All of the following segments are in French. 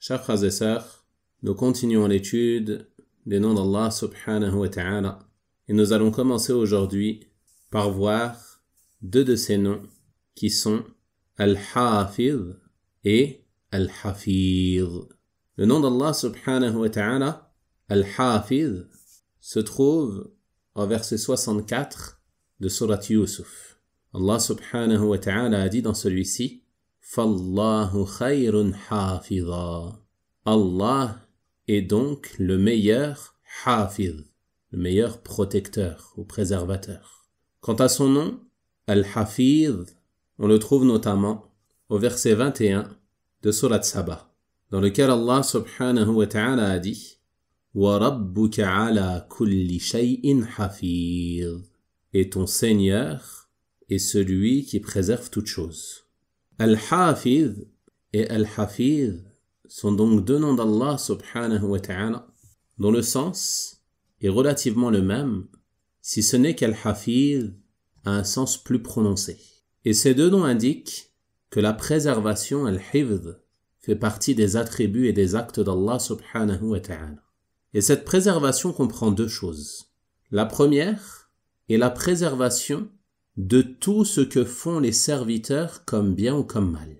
Chers frères et sœurs, nous continuons l'étude des noms d'Allah subhanahu wa ta'ala et nous allons commencer aujourd'hui par voir deux de ces noms qui sont Al-Hafiz et Al-Hafiz. Le nom d'Allah subhanahu wa ta'ala, Al-Hafiz, se trouve au verset 64 de Surat Yusuf. Allah subhanahu wa ta'ala a dit dans celui-ci Fallahu khayrun hafiza. Allah est donc le meilleur hafiz, le meilleur protecteur ou préservateur. Quant à son nom, Al-Hafiz, on le trouve notamment au verset 21 de Surat Saba, dans lequel Allah subhanahu wa ta'ala a dit Wa rabbuka ala kulli shay'in hafiz. Et ton Seigneur est celui qui préserve toutes choses. Al-Hafiz et Al-Hafiz sont donc deux noms d'Allah subhanahu wa ta'ala dont le sens est relativement le même, si ce n'est qu'Al-Hafiz a un sens plus prononcé. Et ces deux noms indiquent que la préservation, Al-Hifz, fait partie des attributs et des actes d'Allah subhanahu wa ta'ala. Et cette préservation comprend deux choses. La première est la préservation de tout ce que font les serviteurs comme bien ou comme mal.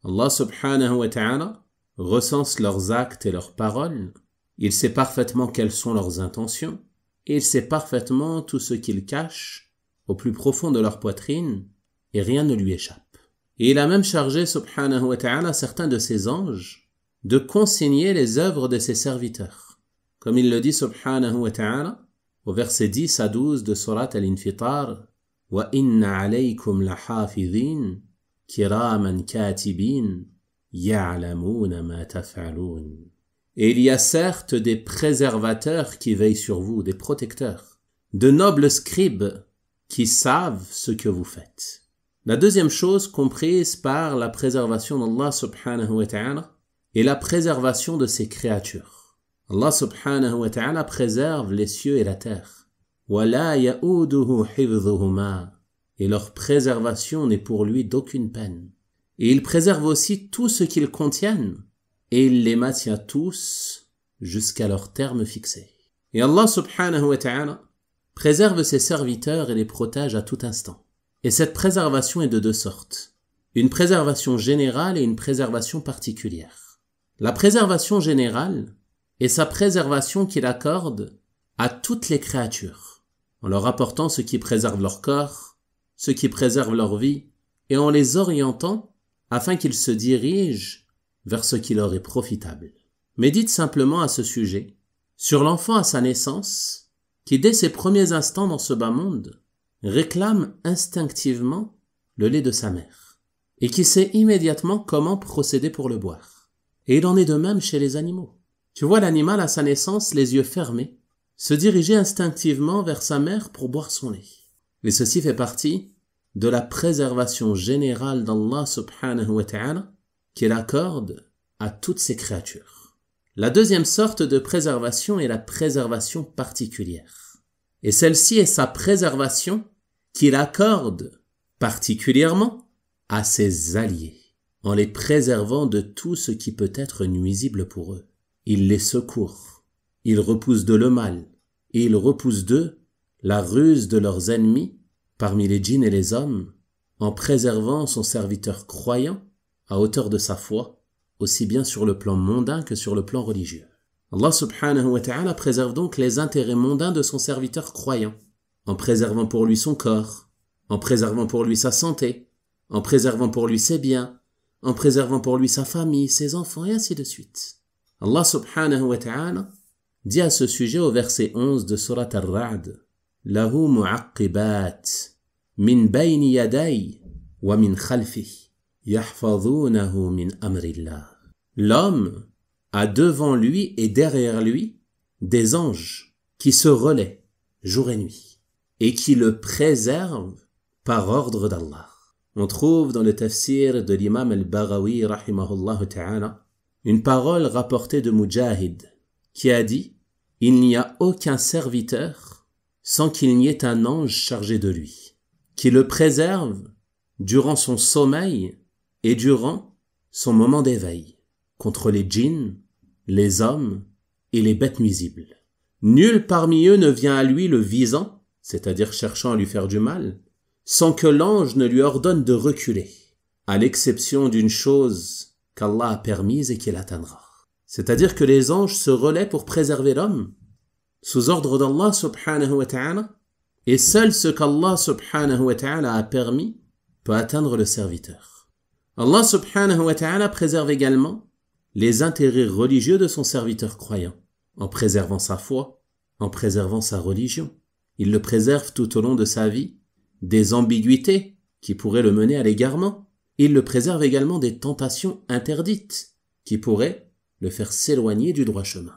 Allah subhanahu wa ta'ala recense leurs actes et leurs paroles. Il sait parfaitement quelles sont leurs intentions et il sait parfaitement tout ce qu'ils cachent au plus profond de leur poitrine et rien ne lui échappe. Et il a même chargé subhanahu wa ta'ala certains de ses anges de consigner les œuvres de ses serviteurs. Comme il le dit subhanahu wa ta'ala au verset 10 à 12 de Surat Al-Infitar وَإِنَّ عَلَيْكُمْ لَحَافِظِينَ كِرَامًا كَاتِبِينَ يَعْلَمُونَ مَا تَفْعَلُونَ. Et il y a certes des préservateurs qui veillent sur vous, des protecteurs, de nobles scribes qui savent ce que vous faites. La deuxième chose comprise par la préservation d'Allah subhanahu wa ta'ala est la préservation de ses créatures. Allah subhanahu wa ta'ala préserve les cieux et la terre. وَلَا يَؤُودُهُ حِفْظُهُمَا. Et leur préservation n'est pour lui d'aucune peine. Et il préserve aussi tout ce qu'ils contiennent, et il les maintient tous jusqu'à leur terme fixé. Et Allah subhanahu wa ta'ala préserve ses serviteurs et les protège à tout instant. Et cette préservation est de deux sortes. Une préservation générale et une préservation particulière. La préservation générale est sa préservation qu'il accorde à toutes les créatures, en leur apportant ce qui préserve leur corps, ce qui préserve leur vie, et en les orientant afin qu'ils se dirigent vers ce qui leur est profitable. Médite simplement à ce sujet sur l'enfant à sa naissance, qui dès ses premiers instants dans ce bas monde, réclame instinctivement le lait de sa mère, et qui sait immédiatement comment procéder pour le boire. Et il en est de même chez les animaux. Tu vois l'animal à sa naissance, les yeux fermés, se diriger instinctivement vers sa mère pour boire son lait. Et ceci fait partie de la préservation générale d'Allah subhanahu wa ta'ala qu'il accorde à toutes ses créatures. La deuxième sorte de préservation est la préservation particulière. Et celle-ci est sa préservation qu'il accorde particulièrement à ses alliés, en les préservant de tout ce qui peut être nuisible pour eux. Il les secourt, il repousse de le mal, et il repousse d'eux la ruse de leurs ennemis parmi les djinns et les hommes, en préservant son serviteur croyant à hauteur de sa foi, aussi bien sur le plan mondain que sur le plan religieux. Allah subhanahu wa ta'ala préserve donc les intérêts mondains de son serviteur croyant, en préservant pour lui son corps, en préservant pour lui sa santé, en préservant pour lui ses biens, en préservant pour lui sa famille, ses enfants, et ainsi de suite. Allah subhanahu wa ta'ala dit à ce sujet au verset 11 de Surat Ar-Ra'd Lahu mu'aqqibat min bayni yaday wa min khalfi yahfazunahu min amrillah. L'homme a devant lui et derrière lui des anges qui se relaient jour et nuit et qui le préservent par ordre d'Allah. On trouve dans le tafsir de l'imam al-Baghawi rahimahullah ta'ala une parole rapportée de Mujahid qui a dit « Il n'y a aucun serviteur sans qu'il n'y ait un ange chargé de lui, qui le préserve durant son sommeil et durant son moment d'éveil. contre les djinns, les hommes et les bêtes nuisibles. Nul parmi eux ne vient à lui le visant, c'est-à-dire cherchant à lui faire du mal, sans que l'ange ne lui ordonne de reculer, à l'exception d'une chose qu'Allah a permise et qu'il atteindra. C'est-à-dire que les anges se relaient pour préserver l'homme, sous ordre d'Allah subhanahu wa ta'ala, et seul ce qu'Allah subhanahu wa ta'ala a permis peut atteindre le serviteur. Allah subhanahu wa ta'ala préserve également les intérêts religieux de son serviteur croyant, en préservant sa foi, en préservant sa religion. Il le préserve tout au long de sa vie des ambiguïtés qui pourraient le mener à l'égarement. Il le préserve également des tentations interdites qui pourraient le faire s'éloigner du droit chemin.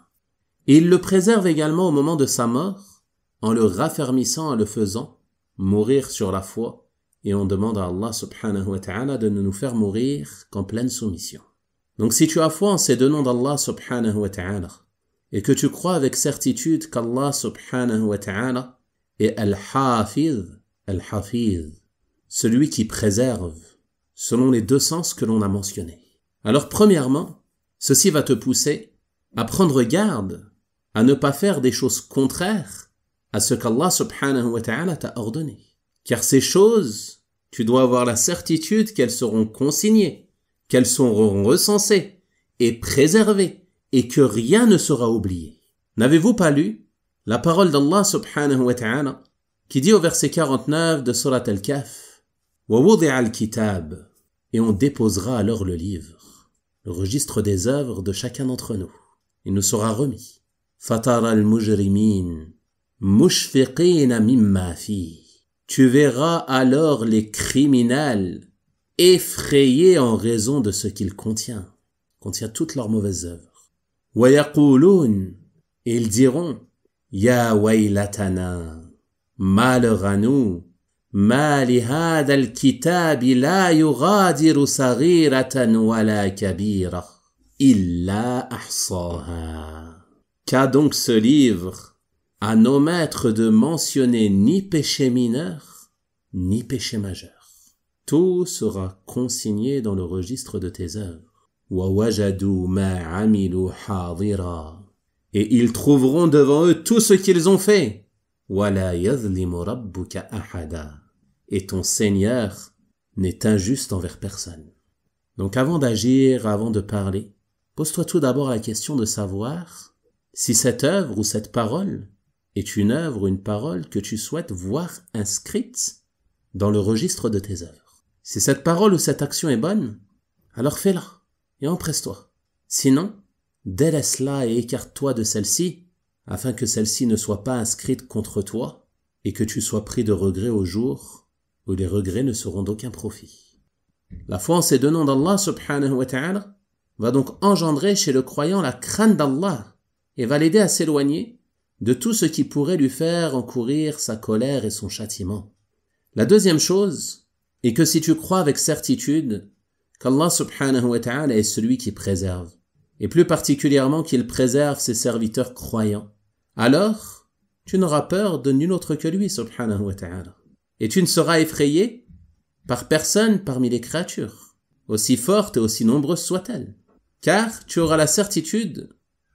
Et il le préserve également au moment de sa mort en le raffermissant, en le faisant mourir sur la foi, et on demande à Allah subhanahu wa ta'ala de ne nous faire mourir qu'en pleine soumission. Donc si tu as foi en ces deux noms d'Allah subhanahu wa ta'ala, et que tu crois avec certitude qu'Allah subhanahu wa ta'ala est Al-Hafiz, celui qui préserve, selon les deux sens que l'on a mentionnés. Alors premièrement, ceci va te pousser à prendre garde, à ne pas faire des choses contraires à ce qu'Allah subhanahu wa ta'ala t'a ordonné. Car ces choses, tu dois avoir la certitude qu'elles seront consignées, qu'elles seront recensées et préservées, et que rien ne sera oublié. N'avez-vous pas lu la parole d'Allah subhanahu wa ta'ala qui dit au verset 49 de Surat Al-Kahf, « Wa wudi'a al-kitab » et on déposera alors le livre, le registre des œuvres de chacun d'entre nous. Il nous sera remis. « Fatara al-mujrimin mushfiqina mimma fi » Tu verras alors les criminels effrayés en raison de ce qu'il contient toutes leurs mauvaises œuvres. « Wa yaqulun » et ils diront « Ya waylatana » malheur à nous, ma li hada al-kitab la yughadiru saghiratan wala kabira illa ahsaha. Qu'a donc ce livre à n'omettre de mentionner ni péché mineur, ni péché majeur. Tout sera consigné dans le registre de tes œuvres. Wa wajadu ma amilu hadira. Et ils trouveront devant eux tout ce qu'ils ont fait. Wala yazlimu rabbuka ahada. Et ton Seigneur n'est injuste envers personne. Donc avant d'agir, avant de parler, pose-toi tout d'abord la question de savoir si cette œuvre ou cette parole est une œuvre ou une parole que tu souhaites voir inscrite dans le registre de tes œuvres. Si cette parole ou cette action est bonne, alors fais-la et empresse-toi. Sinon, délaisse-la et écarte-toi de celle-ci afin que celle-ci ne soit pas inscrite contre toi et que tu sois pris de regrets au jour où les regrets ne seront d'aucun profit. La foi en ces deux noms d'Allah subhanahu wa ta'ala va donc engendrer chez le croyant la crainte d'Allah et va l'aider à s'éloigner de tout ce qui pourrait lui faire encourir sa colère et son châtiment. La deuxième chose est que si tu crois avec certitude qu'Allah subhanahu wa ta'ala est celui qui préserve, et plus particulièrement qu'il préserve ses serviteurs croyants, alors tu n'auras peur de nul autre que lui subhanahu wa ta'ala. Et tu ne seras effrayé par personne parmi les créatures, aussi fortes et aussi nombreuses soient-elles. Car tu auras la certitude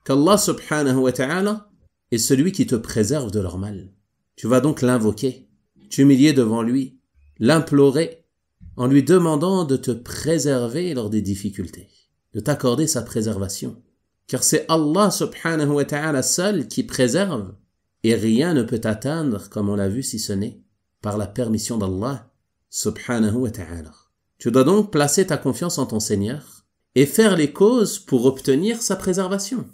qu'Allah subhanahu wa ta'ala est celui qui te préserve de leur mal. Tu vas donc l'invoquer, t'humilier devant lui, l'implorer, en lui demandant de te préserver lors des difficultés, de t'accorder sa préservation. Car c'est Allah subhanahu wa ta'ala seul qui préserve, et rien ne peut t'atteindre, comme on l'a vu, si ce n'est par la permission d'Allah subhanahu wa ta'ala. Tu dois donc placer ta confiance en ton Seigneur et faire les causes pour obtenir sa préservation.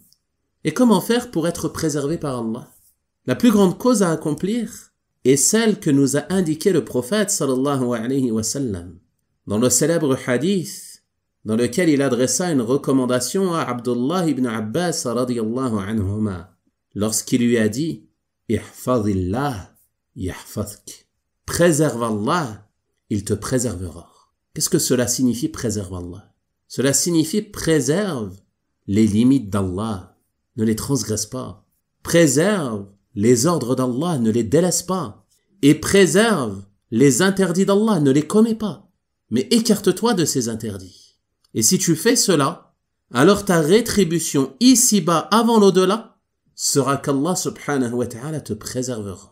Et comment faire pour être préservé par Allah? La plus grande cause à accomplir est celle que nous a indiqué le prophète sallallahu alayhi wa sallam dans le célèbre hadith dans lequel il adressa une recommandation à Abdullah ibn Abbas radiyallahu anhuma lorsqu'il lui a dit « Ihfazillah yahfazk » Préserve Allah, il te préservera. Qu'est-ce que cela signifie préserve Allah? Cela signifie préserve les limites d'Allah, ne les transgresse pas. Préserve les ordres d'Allah, ne les délaisse pas. Et préserve les interdits d'Allah, ne les commets pas. Mais écarte-toi de ces interdits. Et si tu fais cela, alors ta rétribution ici-bas avant l'au-delà sera qu'Allah subhanahu wa ta'ala te préservera.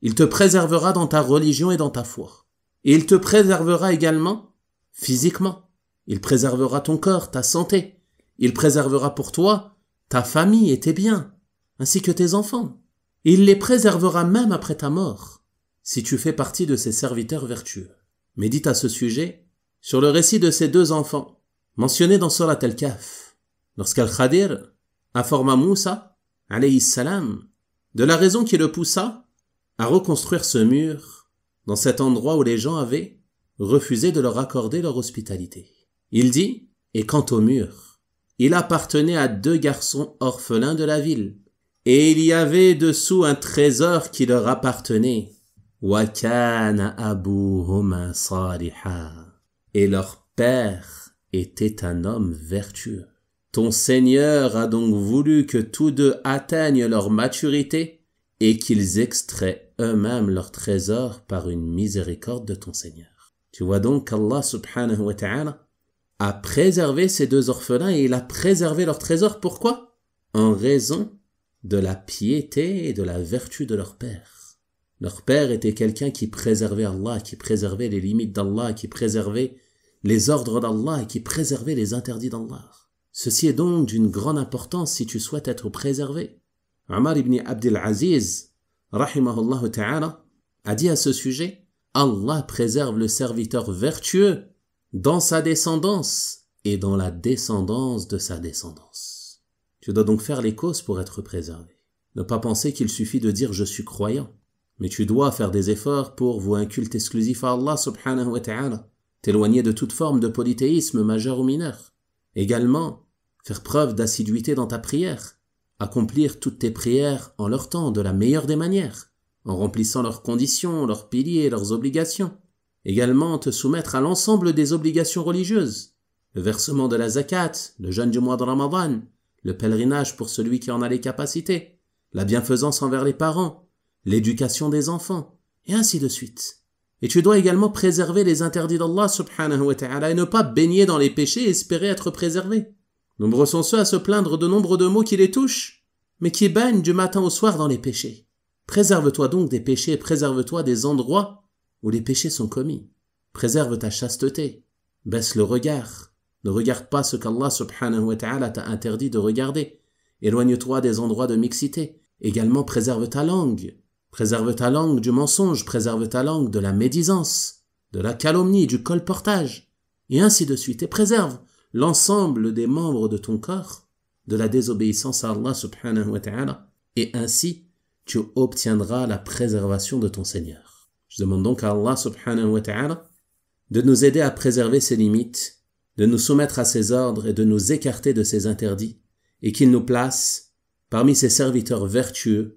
Il te préservera dans ta religion et dans ta foi. Et il te préservera également physiquement. Il préservera ton corps, ta santé. Il préservera pour toi ta famille et tes biens, ainsi que tes enfants. Et il les préservera même après ta mort, si tu fais partie de ses serviteurs vertueux. Médite à ce sujet sur le récit de ces deux enfants, mentionnés dans Surat Al-Kahf, lorsqu'Al-Khadir informa Moussa, alayhi salam, de la raison qui le poussa à reconstruire ce mur dans cet endroit où les gens avaient refusé de leur accorder leur hospitalité. Il dit, et quant au mur, il appartenait à 2 garçons orphelins de la ville, et il y avait dessous un trésor qui leur appartenait. Wa kana abuhuma saliha. Et leur père était un homme vertueux. Ton Seigneur a donc voulu que tous deux atteignent leur maturité et qu'ils extraient eux-mêmes leur trésor par une miséricorde de ton Seigneur. Tu vois donc qu'Allah subhanahu wa ta'ala a préservé ces 2 orphelins et il a préservé leur trésor. Pourquoi? En raison de la piété et de la vertu de leur père. Leur père était quelqu'un qui préservait Allah, qui préservait les limites d'Allah, qui préservait les ordres d'Allah et qui préservait les interdits d'Allah. Ceci est donc d'une grande importance si tu souhaites être préservé. Omar ibn Abdel Aziz, rahimahullah ta'ala, a dit à ce sujet, Allah préserve le serviteur vertueux dans sa descendance et dans la descendance de sa descendance. Tu dois donc faire les causes pour être préservé. Ne pas penser qu'il suffit de dire « je suis croyant ». Mais tu dois faire des efforts pour vouer un culte exclusif à Allah subhanahu wa ta'ala, t'éloigner de toute forme de polythéisme majeur ou mineur. Également, faire preuve d'assiduité dans ta prière, accomplir toutes tes prières en leur temps de la meilleure des manières, en remplissant leurs conditions, leurs piliers, leurs obligations. Également, te soumettre à l'ensemble des obligations religieuses, le versement de la zakat, le jeûne du mois de Ramadan, le pèlerinage pour celui qui en a les capacités, la bienfaisance envers les parents, l'éducation des enfants, et ainsi de suite. Et tu dois également préserver les interdits d'Allah subhanahu wa ta'ala et ne pas baigner dans les péchés et espérer être préservé. Nombreux sont ceux à se plaindre de nombre de maux qui les touchent, mais qui baignent du matin au soir dans les péchés. Préserve-toi donc des péchés et préserve-toi des endroits où les péchés sont commis. Préserve ta chasteté. Baisse le regard. Ne regarde pas ce qu'Allah subhanahu wa ta'ala t'a interdit de regarder. Éloigne-toi des endroits de mixité. Également préserve ta langue. Préserve ta langue du mensonge, préserve ta langue de la médisance, de la calomnie, du colportage, et ainsi de suite. Et préserve l'ensemble des membres de ton corps de la désobéissance à Allah subhanahu wa ta'ala, et ainsi tu obtiendras la préservation de ton Seigneur. Je demande donc à Allah subhanahu wa ta'ala de nous aider à préserver ses limites, de nous soumettre à ses ordres et de nous écarter de ses interdits, et qu'il nous place parmi ses serviteurs vertueux,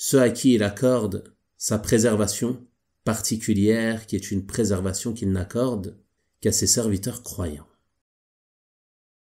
ceux à qui il accorde sa préservation particulière, qui est une préservation qu'il n'accorde qu'à ses serviteurs croyants.